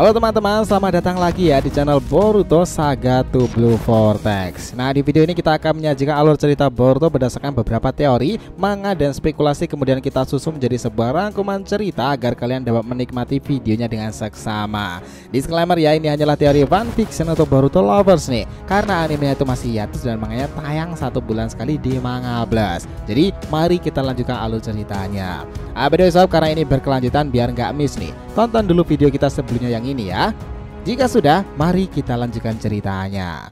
Halo teman-teman, selamat datang lagi ya di channel Boruto Saga to Blue Vortex. Nah, di video ini kita akan menyajikan alur cerita Boruto berdasarkan beberapa teori, manga, dan spekulasi. Kemudian kita susun menjadi sebuah rangkuman cerita agar kalian dapat menikmati videonya dengan seksama. Disclaimer ya, ini hanyalah teori fanfiction untuk Boruto lovers nih, karena animenya itu masih hiatus dan manganya tayang 1 bulan sekali di Manga Blast. Jadi mari kita lanjutkan alur ceritanya. By the way sob, karena ini berkelanjutan biar nggak miss nih, tonton dulu video kita sebelumnya yang ini ya. Jika sudah, mari kita lanjutkan ceritanya.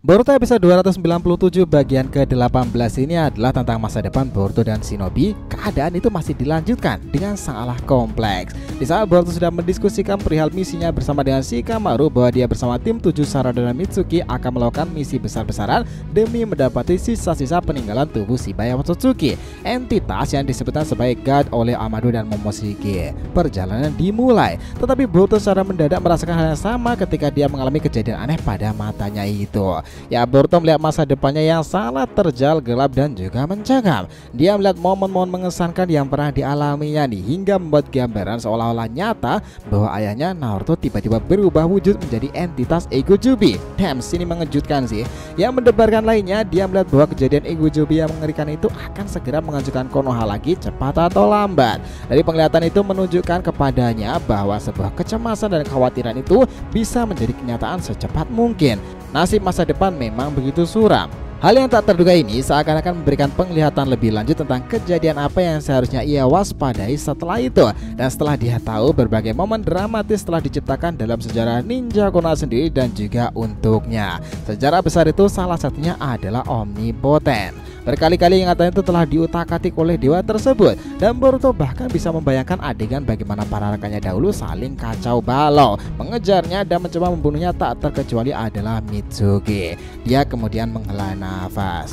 Boruto episode 297 bagian ke-18 ini adalah tentang masa depan Boruto dan Shinobi. Keadaan itu masih dilanjutkan dengan sangatlah kompleks. Di saat Boruto sudah mendiskusikan perihal misinya bersama dengan Shikamaru bahwa dia bersama tim 7 Sarada dan Mitsuki akan melakukan misi besar-besaran demi mendapati sisa-sisa peninggalan tubuh Shibaya Otsutsuki, entitas yang disebutkan sebagai God oleh Amado dan Momoshiki. Perjalanan dimulai, tetapi Boruto secara mendadak merasakan hal yang sama ketika dia mengalami kejadian aneh pada matanya itu. Ya, Boruto melihat masa depannya yang sangat terjal, gelap, dan juga mencekam. Dia melihat momen-momen mengesankan yang pernah dialaminya nih, hingga membuat gambaran seolah-olah nyata bahwa ayahnya Naruto tiba-tiba berubah wujud menjadi entitas Ego Jubi. Ini mengejutkan sih. Yang mendebarkan lainnya, dia melihat bahwa kejadian Ego Jubi yang mengerikan itu akan segera menghancurkan Konoha lagi, cepat atau lambat. Dari penglihatan itu menunjukkan kepadanya bahwa sebuah kecemasan dan kekhawatiran itu bisa menjadi kenyataan secepat mungkin. Nasib masa depan memang begitu suram. Hal yang tak terduga ini seakan-akan memberikan penglihatan lebih lanjut tentang kejadian apa yang seharusnya ia waspadai setelah itu. Dan setelah dia tahu berbagai momen dramatis telah diciptakan dalam sejarah ninja Konoha sendiri dan juga untuknya. Sejarah besar itu salah satunya adalah omnipoten. Berkali-kali ingatan itu telah diutak-atik oleh dewa tersebut, dan Boruto bahkan bisa membayangkan adegan bagaimana para rekannya dahulu saling kacau balau, mengejarnya dan mencoba membunuhnya, tak terkecuali adalah Mitsuki. Dia kemudian menghela nafas.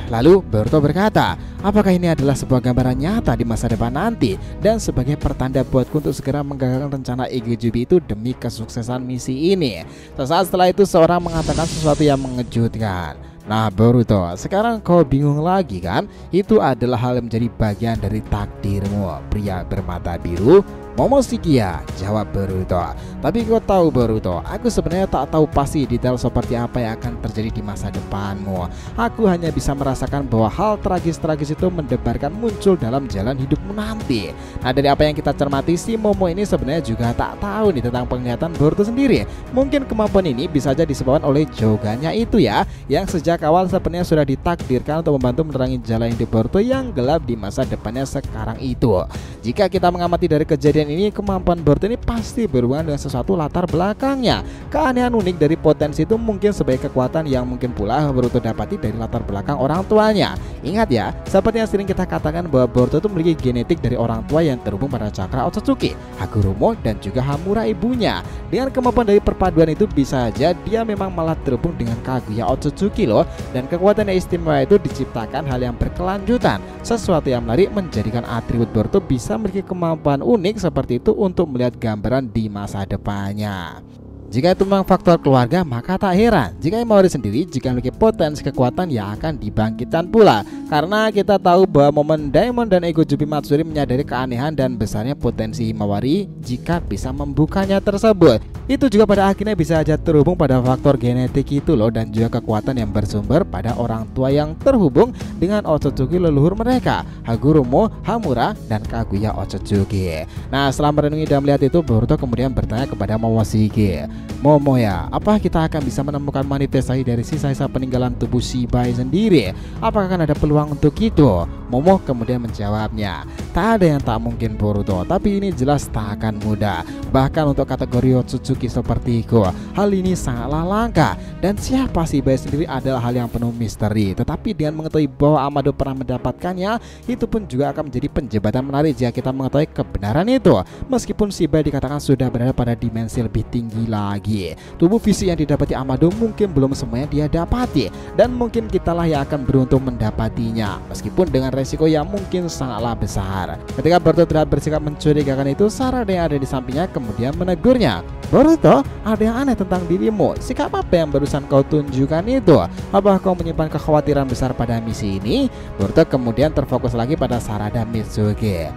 Lalu Boruto berkata, apakah ini adalah sebuah gambaran nyata di masa depan nanti, dan sebagai pertanda buatku untuk segera menggagalkan rencana Ego Jubi itu demi kesuksesan misi ini. Sesaat setelah itu seorang mengatakan sesuatu yang mengejutkan. Nah Boruto, sekarang kau bingung lagi kan? Itu adalah hal yang menjadi bagian dari takdirmu, pria bermata biru. Momoshiki ya, jawab Boruto. Tapi kau tahu Boruto, aku sebenarnya tak tahu pasti detail seperti apa yang akan terjadi di masa depanmu. Aku hanya bisa merasakan bahwa hal tragis-tragis itu mendebarkan muncul dalam jalan hidupmu nanti. Nah, dari apa yang kita cermati, si Momo ini sebenarnya juga tak tahu nih tentang penglihatan Boruto sendiri. Mungkin kemampuan ini bisa saja disebabkan oleh Jogannya itu ya, yang sejak awal sebenarnya sudah ditakdirkan untuk membantu menerangi jalan hidup Boruto yang gelap di masa depannya sekarang itu. Jika kita mengamati dari kejadian ini, kemampuan Boruto ini pasti berhubungan dengan sesuatu latar belakangnya. Keanehan unik dari potensi itu mungkin sebagai kekuatan yang mungkin pula Boruto dapati dari latar belakang orang tuanya. Ingat ya, seperti yang sering kita katakan bahwa Boruto itu memiliki genetik dari orang tua yang terhubung pada cakra Otsutsuki, Hagurumo, dan juga Hamura ibunya. Dengan kemampuan dari perpaduan itu bisa saja dia memang malah terhubung dengan Kaguya Otsutsuki loh. Dan kekuatan yang istimewa itu diciptakan hal yang berkelanjutan. Sesuatu yang menarik menjadikan atribut Boruto bisa memiliki kemampuan unik seperti itu untuk melihat gambaran di masa depannya. Jika itu memang faktor keluarga, maka tak heran jika Himawari sendiri jika memiliki potensi kekuatan yang akan dibangkitkan pula. Karena kita tahu bahwa momen Daimon dan Ego Jubi Matsuri menyadari keanehan dan besarnya potensi Himawari jika bisa membukanya tersebut. Itu juga pada akhirnya bisa saja terhubung pada faktor genetik itu loh, dan juga kekuatan yang bersumber pada orang tua yang terhubung dengan Otsutsuki leluhur mereka, Hagurumo, Hamura, dan Kaguya Otsutsuki. Nah, setelah merenungi dan melihat itu, Boruto kemudian bertanya kepada Momoshiki, Momo ya, apa kita akan bisa menemukan manifestasi dari sisa-sisa peninggalan tubuh Shibaya sendiri? Apakah akan ada peluang untuk itu? Momo kemudian menjawabnya, tak ada yang tak mungkin Boruto, tapi ini jelas tak akan mudah. Bahkan untuk kategori Otsutsuki sepertiku, hal ini sangatlah langka. Dan siapa Shibaya sendiri adalah hal yang penuh misteri. Tetapi dengan mengetahui bahwa Amado pernah mendapatkannya, itu pun juga akan menjadi penjebatan menarik jika kita mengetahui kebenaran itu. Meskipun Shibaya dikatakan sudah berada pada dimensi lebih tinggi lagi, tubuh fisik yang didapati Amado mungkin belum semuanya dia dapati, dan mungkin kitalah yang akan beruntung mendapatinya. mengunjunginya, meskipun dengan resiko yang mungkin sangatlah besar. Ketika Boruto terlihat bersikap mencurigakan itu, Sarada yang ada di sampingnya kemudian menegurnya. Boruto, ada yang aneh tentang dirimu. Sikap apa yang barusan kau tunjukkan itu? Apakah kau menyimpan kekhawatiran besar pada misi ini? Boruto kemudian terfokus lagi pada Sarada Mitsuki.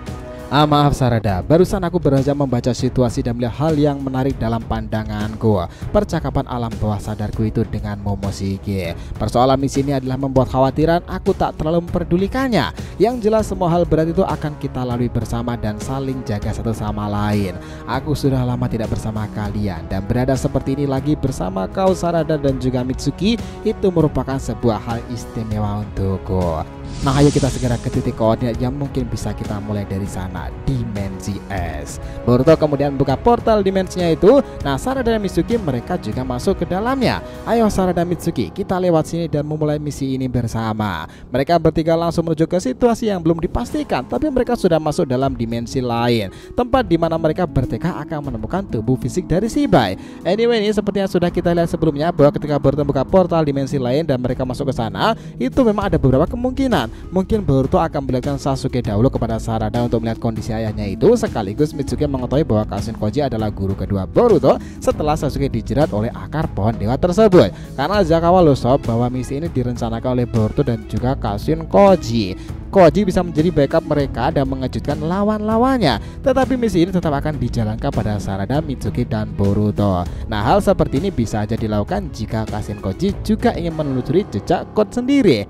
Maaf Sarada, barusan aku berusaha membaca situasi dan melihat hal yang menarik dalam pandanganku. Percakapan alam bawah sadarku itu dengan Momoshiki. Persoalan misi ini adalah membuat khawatiran, aku tak terlalu memperdulikannya. Yang jelas semua hal berat itu akan kita lalui bersama dan saling jaga satu sama lain. Aku sudah lama tidak bersama kalian dan berada seperti ini lagi bersama kau Sarada dan juga Mitsuki itu merupakan sebuah hal istimewa untukku. Nah, ayo kita segera ke titik koordinat yang mungkin bisa kita mulai dari sana, dimensi S. Boruto kemudian buka portal dimensinya itu. Nah, Sarada dan Mitsuki mereka juga masuk ke dalamnya. Ayo Sarada dan Mitsuki, kita lewat sini dan memulai misi ini bersama. Mereka bertiga langsung menuju ke situasi yang belum dipastikan, tapi mereka sudah masuk dalam dimensi lain, tempat di mana mereka bertekad akan menemukan tubuh fisik dari si Bai. Anyway, ini seperti yang sudah kita lihat sebelumnya, bahwa ketika Boruto buka portal dimensi lain dan mereka masuk ke sana, itu memang ada beberapa kemungkinan. Mungkin Boruto akan melihatkan Sasuke dahulu kepada Sarada untuk melihat kondisi ayahnya itu, sekaligus Mitsuki mengetahui bahwa Kashin Koji adalah guru kedua Boruto setelah Sasuke dijerat oleh akar pohon dewa tersebut. Karena Zakawa Lusop bahwa misi ini direncanakan oleh Boruto dan juga Kashin Koji. Koji bisa menjadi backup mereka dan mengejutkan lawan-lawannya. Tetapi misi ini tetap akan dijalankan pada Sarada, Mitsuki, dan Boruto. Nah, hal seperti ini bisa saja dilakukan jika Kashin Koji juga ingin menelusuri jejak code sendiri.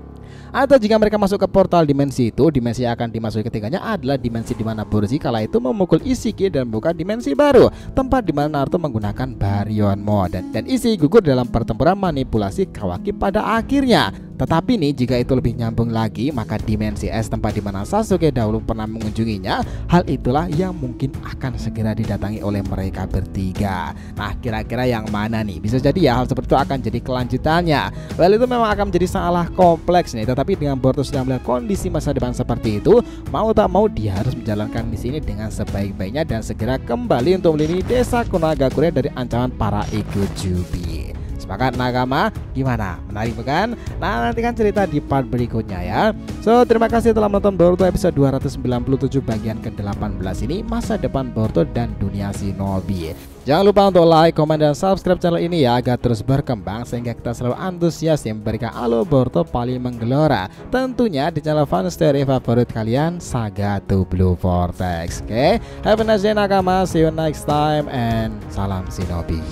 Atau jika mereka masuk ke portal dimensi itu, dimensi yang akan dimasuki ketiganya adalah dimensi di mana Boruto kala itu memukul Ishiki dan membuka dimensi baru, tempat di mana Naruto menggunakan Baryon Mode dan Ishiki gugur dalam pertempuran manipulasi Kawaki pada akhirnya. Tetapi nih, jika itu lebih nyambung lagi, maka dimensi S, tempat di mana Sasuke dahulu pernah mengunjunginya, hal itulah yang mungkin akan segera didatangi oleh mereka bertiga. Nah, kira-kira yang mana nih? Bisa jadi ya hal seperti itu akan jadi kelanjutannya. Well, itu memang akan menjadi sangatlah kompleks nih. Tetapi dengan Boruto sudah melihat kondisi masa depan seperti itu, mau tak mau dia harus menjalankan misi ini dengan sebaik-baiknya dan segera kembali untuk melindungi desa Konagakure dari ancaman para Ikujubi. Sepakat nakama? Gimana? Menarik bukan? Nah, nantikan cerita di part berikutnya ya. So, terima kasih telah menonton Boruto episode 297 bagian ke-18 ini, masa depan Boruto dan dunia shinobi. Jangan lupa untuk like, komen, dan subscribe channel ini ya, agar terus berkembang sehingga kita selalu antusias yang memberikan alur Boruto paling menggelora. Tentunya di channel fanstory favorit kalian, Saga to Blue Vortex. Oke, have a nice day nakama, see you next time, and salam shinobi.